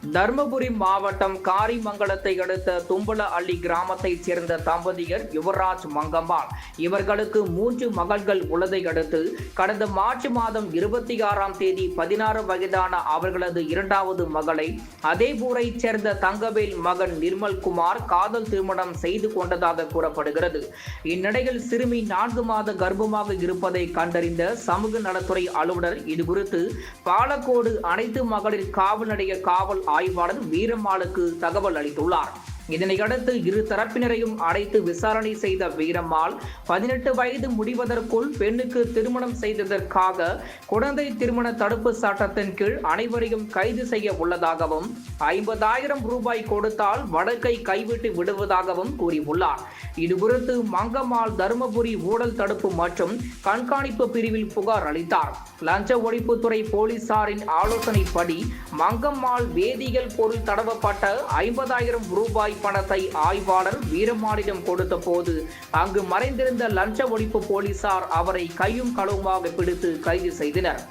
தர்மபுரி மாவட்டம் காரிமங்கலத்தை அடுத்த தும்பல அள்ளி கிராமத்தைச் சேர்ந்த தம்பதியர் யுவராஜ் மங்கம்மாள். இவர்களுக்கு 3 மகள்கள் உள்ளதை அடுத்து கடந்த மார்ச் மாதம் 26ஆம் தேதி 16 வயதான அவர்களது 2வது மகளை அதேபூரைச் சேர்ந்த தங்கவேல் மகன் நிர்மல்குமார் காதல் திருமணம் செய்து கொண்டதாக கூறப்படுகிறது. இந்நிலையில் சிறுமி 4 மாத கர்ப்பமாக இருப்பதை கண்டறிந்த சமூக நலத்துறை அலுவலர் இதுகுறித்து பாலக்கோடு அனைத்து மகளிர் காவல் நிலைய காவல் ஆய்வாளர் வீரம்மாளுக்கு தகவல் அளித்துள்ளார். இதனையடுத்து இரு தரப்பினரையும் அழைத்து விசாரணை செய்த வீரம்மாள் 18 வயது முடிவதற்குள் பெண்ணுக்கு திருமணம் செய்ததற்காக குழந்தை திருமண தடுப்பு சட்டத்தின் கீழ் அனைவரையும் கைது செய்ய உள்ளதாகவும் 50,000 ரூபாய் கொடுத்தால் வழக்கை கைவிட்டு விடுவதாகவும் கூறியுள்ளார். இதுகுறித்து மங்கம்மாள் தருமபுரி ஊழல் தடுப்பு மற்றும் கண்காணிப்பு பிரிவில் புகார் அளித்தார். லஞ்ச ஒழிப்புத்துறை போலீசாரின் ஆலோசனைப்படி மங்கம்மாள் வேதியியல் பொருள் தடவப்பட்ட 50,000 ரூபாய் பணத்தை ஆய்வாளர் வீரம்மாளிடம் கொடுத்த போது அங்கு மறைந்திருந்த லஞ்ச ஒழிப்பு போலீசார் அவரை கையும் களவுமாக பிடித்து கைது செய்தனர்.